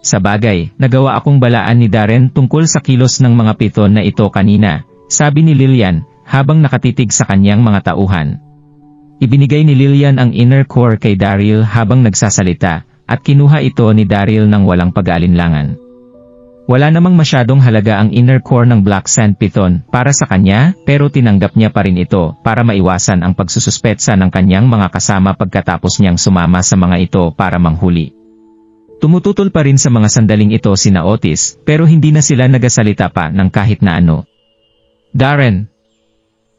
Sa bagay, nagawa akong balaan ni Darren tungkol sa kilos ng mga piton na ito kanina, sabi ni Lillian, habang nakatitig sa kanyang mga tauhan. Ibinigay ni Lillian ang inner core kay Daryl habang nagsasalita, at kinuha ito ni Daryl ng walang pag-aalinlangan. Wala namang masyadong halaga ang inner core ng Black Sand Python para sa kanya, pero tinanggap niya pa rin ito para maiwasan ang pagsususpetsa ng kanyang mga kasama pagkatapos niyang sumama sa mga ito para manghuli. Tumututol pa rin sa mga sandaling ito sina Otis, pero hindi na sila nagasalita pa ng kahit na ano. Darren.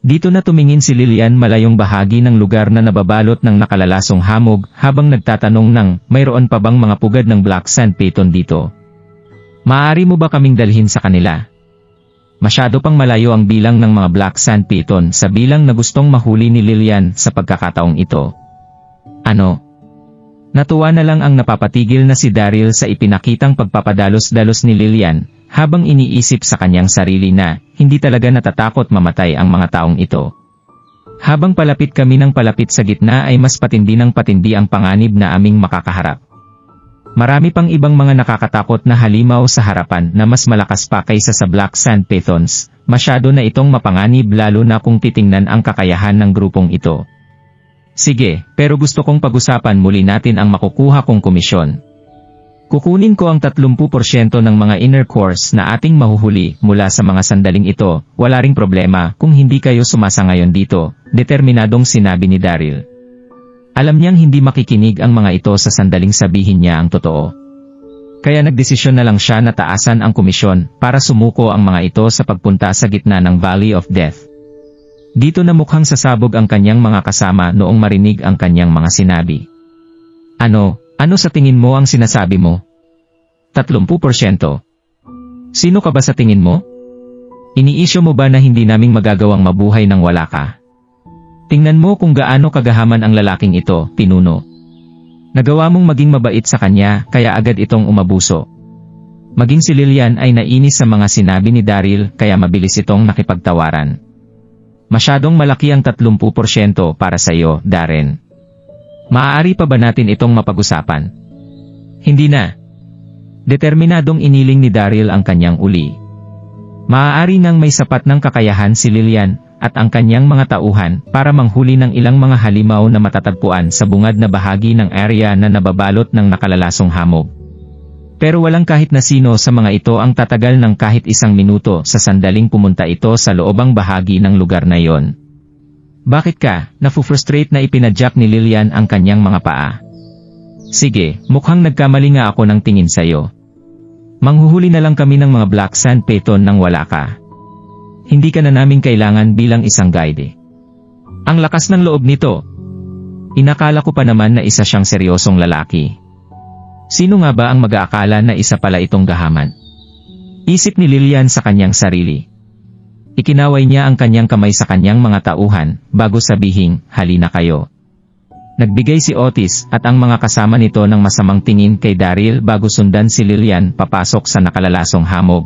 Dito na tumingin si Lillian malayong bahagi ng lugar na nababalot ng nakalalasong hamog habang nagtatanong ng mayroon pa bang mga pugad ng Black Sand Python dito. Maaari mo ba kaming dalhin sa kanila? Masyado pang malayo ang bilang ng mga Black Sand Python sa bilang na gustong mahuli ni Lillian sa pagkakataong ito. Ano? Natuwa na lang ang napapatigil na si Daryl sa ipinakitang pagpapadalos-dalos ni Lillian, habang iniisip sa kanyang sarili na, hindi talaga natatakot mamatay ang mga taong ito. Habang palapit kami ng palapit sa gitna ay mas patindi ng patindi ang panganib na aming makakaharap. Marami pang ibang mga nakakatakot na halimaw sa harapan na mas malakas pa kaysa sa Black Sand Pythons, masyado na itong mapanganib lalo na kung titingnan ang kakayahan ng grupong ito. Sige, pero gusto kong pag-usapan muli natin ang makukuha kong komisyon. Kukunin ko ang 30% ng mga inner cores na ating mahuhuli mula sa mga sandaling ito, wala ring problema kung hindi kayo sumasa ngayon dito, determinadong sinabi ni Daryl. Alam niyang hindi makikinig ang mga ito sa sandaling sabihin niya ang totoo. Kaya nagdesisyon na lang siya na taasan ang komisyon para sumuko ang mga ito sa pagpunta sa gitna ng Valley of Death. Dito na mukhang sasabog ang kanyang mga kasama noong marinig ang kanyang mga sinabi. Ano sa tingin mo ang sinasabi mo? 30%. Sino ka ba sa tingin mo? Iniisyo mo ba na hindi naming magagawang mabuhay nang wala ka? Tingnan mo kung gaano kagahaman ang lalaking ito, pinuno. Nagawa mong maging mabait sa kanya, kaya agad itong umabuso. Maging si Lillian ay nainis sa mga sinabi ni Daryl, kaya mabilis itong nakipagtawaran. Masyadong malaki ang 30% para sa iyo, Darren. Maaari pa ba natin itong mapag-usapan? Hindi na. Determinadong iniling ni Daryl ang kanyang uli. Maaari nang may sapat ng kakayahan si Lillian at ang kanyang mga tauhan para manghuli ng ilang mga halimaw na matatagpuan sa bungad na bahagi ng area na nababalot ng nakalalasong hamog. Pero walang kahit na sino sa mga ito ang tatagal ng kahit 1 minuto sa sandaling pumunta ito sa loobang bahagi ng lugar na yon. Bakit ka, nafu-frustrate na ipinadyak ni Lillian ang kanyang mga paa? Sige, mukhang nagkamali nga ako ng tingin sa'yo. Manghuhuli na lang kami ng mga Black Sand Python nang wala ka. Hindi ka na namin kailangan bilang isang guide. Ang lakas ng loob nito. Inakala ko pa naman na isa siyang seryosong lalaki. Sino nga ba ang mag-aakala na isa pala itong gahaman? Isip ni Lillian sa kanyang sarili. Ikinaway niya ang kanyang kamay sa kanyang mga tauhan, bago sabihing, halina kayo. Nagbigay si Otis at ang mga kasama nito ng masamang tingin kay Daryl bago sundan si Lillian papasok sa nakalalasong hamog.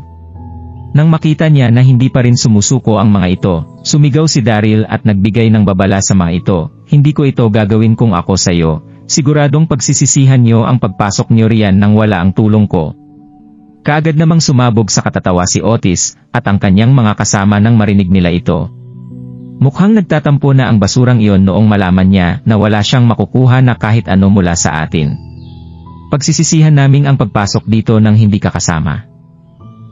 Nang makita niya na hindi pa rin sumusuko ang mga ito, sumigaw si Daryl at nagbigay ng babala sa mga ito, hindi ko ito gagawin kung ako sayo, siguradong pagsisisihan niyo ang pagpasok niyo riyan nang wala ang tulong ko. Kaagad namang sumabog sa katatawa si Otis at ang kanyang mga kasama nang marinig nila ito. Mukhang nagtatampo na ang basurang iyon noong malaman niya na wala siyang makukuha na kahit ano mula sa atin. Pagsisisihan naming ang pagpasok dito nang hindi ka kasama.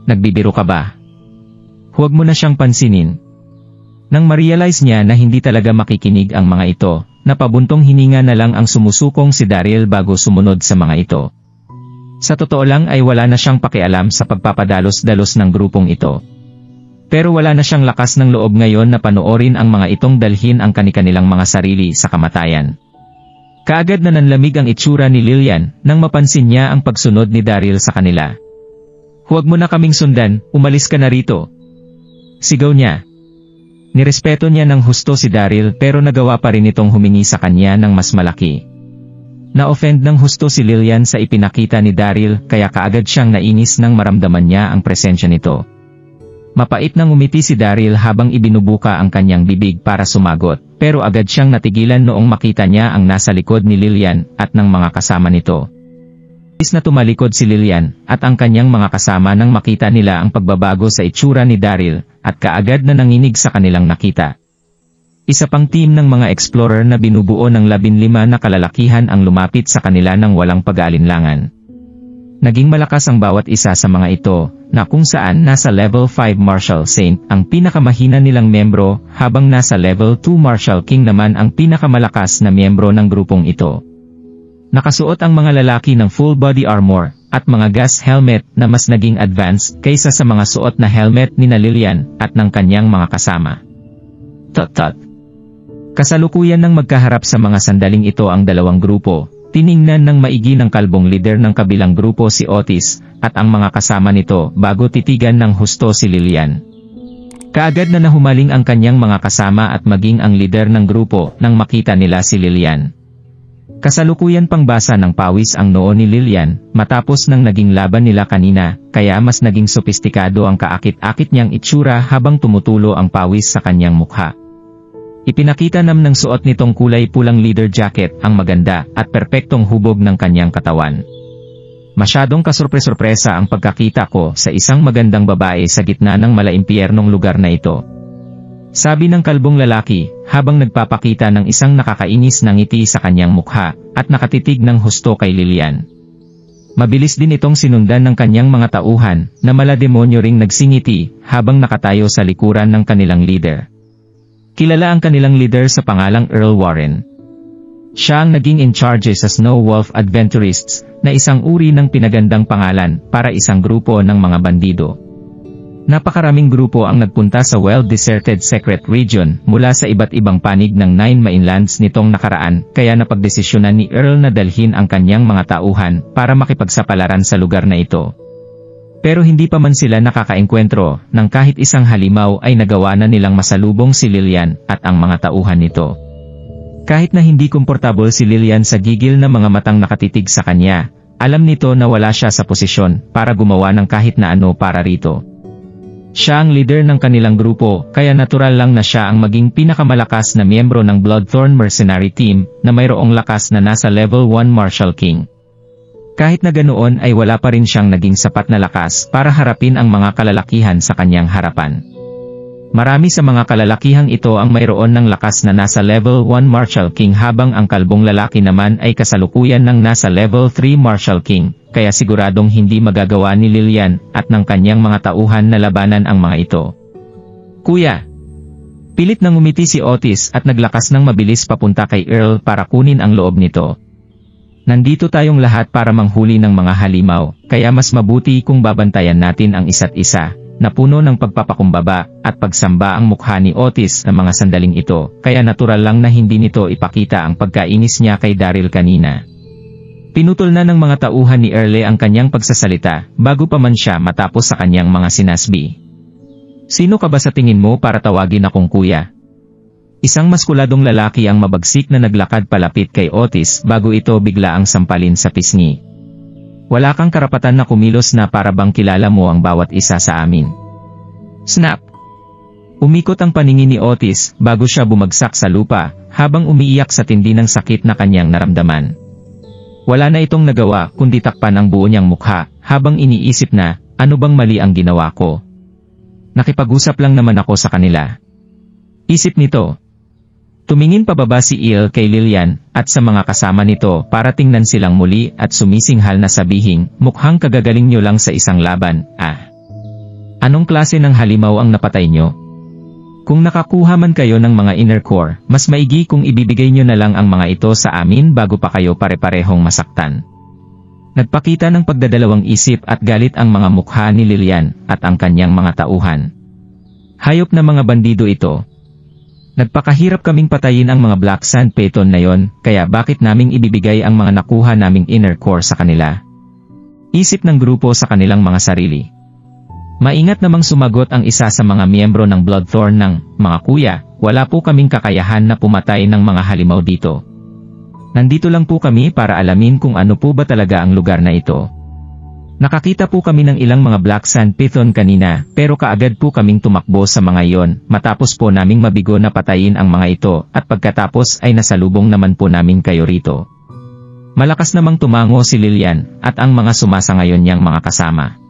Nagbibiro ka ba? Huwag mo na siyang pansinin. Nang ma-realize niya na hindi talaga makikinig ang mga ito, napabuntong hininga na lang ang sumusukong si Daryl bago sumunod sa mga ito. Sa totoo lang ay wala na siyang pakialam sa pagpapadalos-dalos ng grupong ito. Pero wala na siyang lakas ng loob ngayon na panoorin ang mga itong dalhin ang kani-kanilang mga sarili sa kamatayan. Kaagad na nanlamig ang itsura ni Lillian nang mapansin niya ang pagsunod ni Daryl sa kanila. Huwag mo na kaming sundan, umalis ka na rito. Sigaw niya. Nirespeto niya ng husto si Daryl pero nagawa pa rin itong humingi sa kanya ng mas malaki. Na-offend ng husto si Lillian sa ipinakita ni Daryl kaya kaagad siyang nainis nang maramdaman niya ang presensya nito. Mapait nang umiti si Daryl habang ibinubuka ang kanyang bibig para sumagot, pero agad siyang natigilan noong makita niya ang nasa likod ni Lillian at ng mga kasama nito. Is na tumalikod si Lillian at ang kanyang mga kasama nang makita nila ang pagbabago sa itsura ni Daryl at kaagad na nanginig sa kanilang nakita. Isa pang team ng mga explorer na binubuo ng 15 na kalalakihan ang lumapit sa kanila ng walang pag-aalinlangan. Naging malakas ang bawat isa sa mga ito, na kung saan nasa level 5 Marshal Saint ang pinakamahina nilang membro, habang nasa level 2 Marshal King naman ang pinakamalakas na membro ng grupong ito. Nakasuot ang mga lalaki ng full body armor, at mga gas helmet na mas naging advanced kaysa sa mga suot na helmet ni Lillian at ng kanyang mga kasama. Tot. Kasalukuyan ng magkaharap sa mga sandaling ito ang dalawang grupo, tiningnan ng maigi ng kalbong leader ng kabilang grupo si Otis, at ang mga kasama nito bago titigan ng husto si Lillian. Kaagad na nahumaling ang kanyang mga kasama at maging ang leader ng grupo nang makita nila si Lillian. Kasalukuyan pang basa ng pawis ang noo ni Lillian, matapos ng naging laban nila kanina, kaya mas naging sopistikado ang kaakit-akit niyang itsura habang tumutulo ang pawis sa kanyang mukha. Ipinakita ng suot nitong kulay pulang leather jacket ang maganda at perpektong hubog ng kanyang katawan. Masyadong kasurpre-surpresa ang pagkakita ko sa isang magandang babae sa gitna ng malaimpyernong lugar na ito. Sabi ng kalbong lalaki, habang nagpapakita ng isang nakakainis na ngiti sa kanyang mukha, at nakatitig ng husto kay Lillian. Mabilis din itong sinundan ng kanyang mga tauhan, na malademonyo ring nagsingiti, habang nakatayo sa likuran ng kanilang leader. Kilala ang kanilang leader sa pangalang Earl Warren. Siya ang naging in charge sa Snow Wolf Adventurists, na isang uri ng pinagandang pangalan para isang grupo ng mga bandido. Napakaraming grupo ang nagpunta sa well-deserted secret region mula sa iba't ibang panig ng Nine Mainlands nitong nakaraan, kaya napagdesisyonan ni Earl na dalhin ang kanyang mga tauhan para makipagsapalaran sa lugar na ito. Pero hindi pa man sila nakakaengkwentro, nang kahit isang halimaw ay nagawa na nilang masalubong si Lillian at ang mga tauhan nito. Kahit na hindi komportable si Lillian sa gigil na mga matang nakatitig sa kanya, alam nito na wala siya sa posisyon para gumawa ng kahit na ano para rito. Siya ang leader ng kanilang grupo, kaya natural lang na siya ang maging pinakamalakas na miyembro ng Bloodthorn Mercenary Team na mayroong lakas na nasa level 1 Marshal King. Kahit na ganoon ay wala pa rin siyang naging sapat na lakas para harapin ang mga kalalakihan sa kanyang harapan. Marami sa mga kalalakihang ito ang mayroon ng lakas na nasa level 1 Marshal King habang ang kalbong lalaki naman ay kasalukuyan ng nasa level 3 Marshal King, kaya siguradong hindi magagawa ni Lillian at ng kanyang mga tauhan na labanan ang mga ito. Kuya! Pilit nang umiti si Otis at naglakas ng mabilis papunta kay Earl para kunin ang loob nito. Nandito tayong lahat para manghuli ng mga halimaw, kaya mas mabuti kung babantayan natin ang isa't isa, na puno ng pagpapakumbaba at pagsamba ang mukha ni Otis na mga sandaling ito, kaya natural lang na hindi nito ipakita ang pagkainis niya kay Daryl kanina. Pinutol na ng mga tauhan ni Earl ang kanyang pagsasalita, bago pa man siya matapos sa kanyang mga sinasbi. Sino ka ba sa tingin mo para tawagin akong kuya? Isang maskuladong lalaki ang mabagsik na naglakad palapit kay Otis bago ito bigla ang sampalin sa pisngi. Wala kang karapatan na kumilos na para bang kilala mo ang bawat isa sa amin. Snap! Umikot ang paningin ni Otis bago siya bumagsak sa lupa habang umiiyak sa tindi ng sakit na kanyang naramdaman. Wala na itong nagawa kundi takpan ang buo niyang mukha habang iniisip na, ano bang mali ang ginawa ko? Nakipag-usap lang naman ako sa kanila. Isip nito. Tumingin pababa si Il kay Lillian at sa mga kasama nito para tingnan silang muli at sumisinghal na sabihing, mukhang kagagaling nyo lang sa isang laban, ah. Anong klase ng halimaw ang napatay nyo? Kung nakakuha man kayo ng mga inner core, mas maigi kung ibibigay nyo na lang ang mga ito sa amin bago pa kayo pare-parehong masaktan. Nagpakita ng pagdadalawang isip at galit ang mga mukha ni Lillian at ang kanyang mga tauhan. Hayop na mga bandido ito. Nagpakahirap kaming patayin ang mga Black Sand Phaeton na yon, kaya bakit naming ibibigay ang mga nakuha naming inner core sa kanila? Isip ng grupo sa kanilang mga sarili. Maingat namang sumagot ang isa sa mga miyembro ng Bloodthorn ng, mga kuya, wala po kaming kakayahan na pumatay ng mga halimaw dito. Nandito lang po kami para alamin kung ano po ba talaga ang lugar na ito. Nakakita po kami ng ilang mga black sand python kanina, pero kaagad po kaming tumakbo sa mga iyon, matapos po naming mabigo na patayin ang mga ito, at pagkatapos ay nasalubong naman po namin kayo rito. Malakas namang tumango si Lilian, at ang mga sumasangayon niyang mga kasama.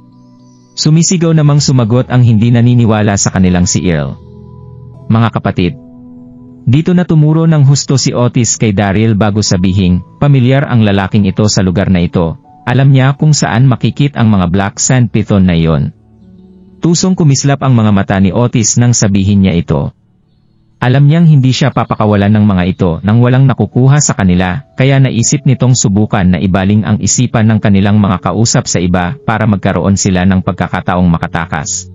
Sumisigaw namang sumagot ang hindi naniniwala sa kanilang si Earl. Mga kapatid, dito na tumuro ng husto si Otis kay Daryl bago sabihin, pamilyar ang lalaking ito sa lugar na ito. Alam niya kung saan makikit ang mga black sand python na iyon. Tusong kumislap ang mga mata ni Otis nang sabihin niya ito. Alam niyang hindi siya papakawalan ng mga ito nang walang nakukuha sa kanila, kaya naisip nitong subukan na ibaling ang isipan ng kanilang mga kausap sa iba para magkaroon sila ng pagkakataong makatakas.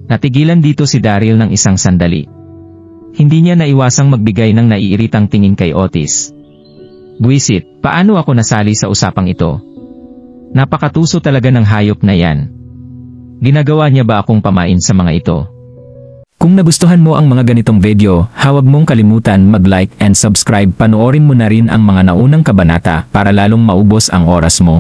Natigilan dito si Daryl ng isang sandali. Hindi niya naiwasang magbigay ng naiiritang tingin kay Otis. Buwisit, paano ako nasali sa usapang ito? Napakatuso talaga ng hayop na yan. Ginagawa niya ba akong pamain sa mga ito? Kung nagustuhan mo ang mga ganitong video, huwag mong kalimutan mag-like and subscribe. Panoorin mo na rin ang mga naunang kabanata para lalong maubos ang oras mo.